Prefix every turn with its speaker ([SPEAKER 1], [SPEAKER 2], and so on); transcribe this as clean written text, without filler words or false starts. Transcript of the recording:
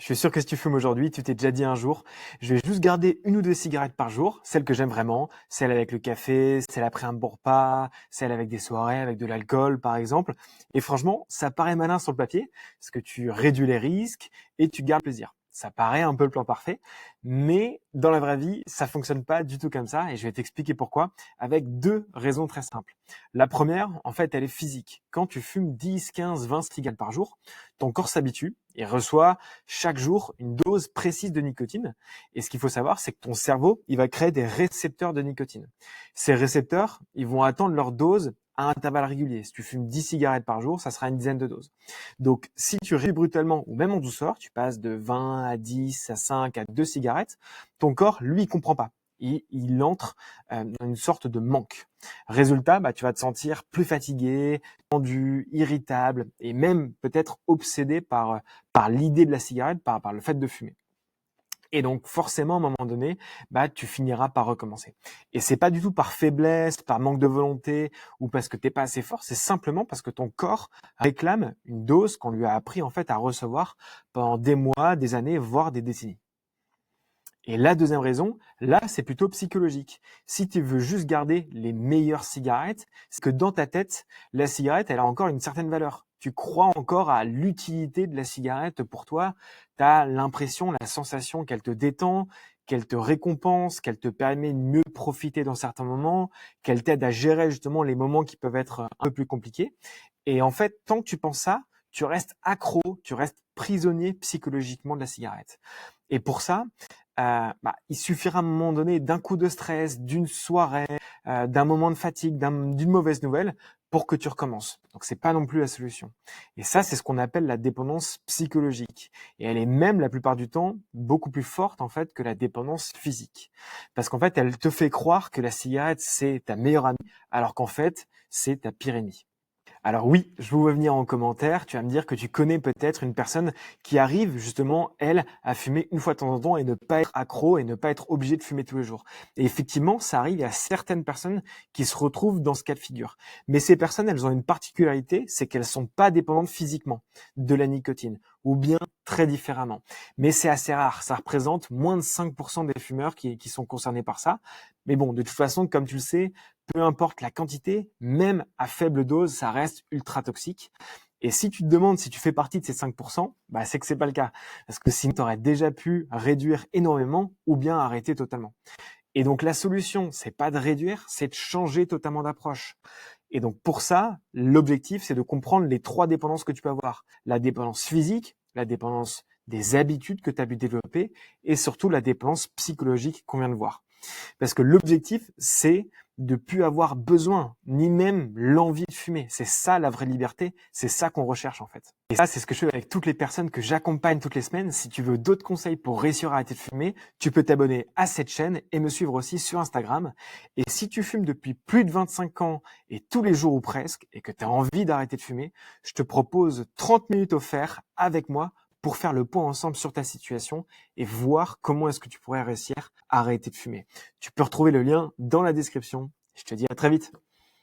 [SPEAKER 1] suis sûr que si tu fumes aujourd'hui, tu t'es déjà dit un jour, je vais juste garder une ou deux cigarettes par jour, celles que j'aime vraiment, celles avec le café, celles après un bon repas, celles avec des soirées, avec de l'alcool par exemple. Et franchement, ça paraît malin sur le papier, parce que tu réduis les risques et tu gardes le plaisir. Ça paraît un peu le plan parfait, mais dans la vraie vie, ça fonctionne pas du tout comme ça et je vais t'expliquer pourquoi avec deux raisons très simples. La première, en fait, elle est physique. Quand tu fumes 10, 15, 20 cigarettes par jour, ton corps s'habitue et reçoit chaque jour une dose précise de nicotine. Et ce qu'il faut savoir, c'est que ton cerveau, il va créer des récepteurs de nicotine. Ces récepteurs, ils vont attendre leur dose à intervalles réguliers. Si tu fumes 10 cigarettes par jour, ça sera une dizaine de doses. Donc, si tu réduis brutalement ou même en douceur, tu passes de 20 à 10, à 5, à 2 cigarettes, ton corps, lui, il comprend pas. Il entre dans une sorte de manque. Résultat, tu vas te sentir plus fatigué, tendu, irritable et même peut-être obsédé par l'idée de la cigarette, par le fait de fumer. Et donc forcément, à un moment donné, tu finiras par recommencer. Et c'est pas du tout par faiblesse, par manque de volonté ou parce que t'es pas assez fort, c'est simplement parce que ton corps réclame une dose qu'on lui a appris en fait à recevoir pendant des mois, des années, voire des décennies. Et la deuxième raison, là, c'est plutôt psychologique. Si tu veux juste garder les meilleures cigarettes, c'est que dans ta tête, la cigarette, elle a encore une certaine valeur. Tu crois encore à l'utilité de la cigarette pour toi. Tu as l'impression, la sensation qu'elle te détend, qu'elle te récompense, qu'elle te permet de mieux profiter dans certains moments, qu'elle t'aide à gérer justement les moments qui peuvent être un peu plus compliqués. Et en fait, tant que tu penses ça, tu restes accro, tu restes prisonnier psychologiquement de la cigarette. Et pour ça, il suffira à un moment donné d'un coup de stress, d'une soirée, d'un moment de fatigue, d'une mauvaise nouvelle pour que tu recommences. Donc c'est pas non plus la solution. Et ça, c'est ce qu'on appelle la dépendance psychologique. Et elle est même la plupart du temps beaucoup plus forte en fait que la dépendance physique. Parce qu'en fait, elle te fait croire que la cigarette c'est ta meilleure amie, alors qu'en fait, c'est ta pire ennemie. Alors oui, je vous vois venir en commentaire, tu vas me dire que tu connais peut-être une personne qui arrive justement, elle, à fumer une fois de temps en temps et ne pas être accro et ne pas être obligé de fumer tous les jours. Et effectivement, ça arrive à certaines personnes qui se retrouvent dans ce cas de figure. Mais ces personnes, elles ont une particularité, c'est qu'elles sont pas dépendantes physiquement de la nicotine, ou bien très différemment. Mais c'est assez rare, ça représente moins de 5% des fumeurs qui sont concernés par ça. Mais bon, de toute façon, comme tu le sais, peu importe la quantité, même à faible dose, ça reste ultra toxique. Et si tu te demandes si tu fais partie de ces 5%, c'est que c'est pas le cas. Parce que sinon, tu aurais déjà pu réduire énormément ou bien arrêter totalement. Et donc, la solution, c'est pas de réduire, c'est de changer totalement d'approche. Et donc, pour ça, l'objectif, c'est de comprendre les trois dépendances que tu peux avoir. La dépendance physique, la dépendance des habitudes que tu as pu développer et surtout la dépendance psychologique qu'on vient de voir. Parce que l'objectif, c'est de plus avoir besoin, ni même l'envie de fumer. C'est ça la vraie liberté, c'est ça qu'on recherche en fait. Et ça, c'est ce que je fais avec toutes les personnes que j'accompagne toutes les semaines. Si tu veux d'autres conseils pour réussir à arrêter de fumer, tu peux t'abonner à cette chaîne et me suivre aussi sur Instagram. Et si tu fumes depuis plus de 25 ans et tous les jours ou presque, et que tu as envie d'arrêter de fumer, je te propose 30 minutes offertes avec moi pour faire le point ensemble sur ta situation et voir comment est-ce que tu pourrais réussir à arrêter de fumer. Tu peux retrouver le lien dans la description. Je te dis à très vite.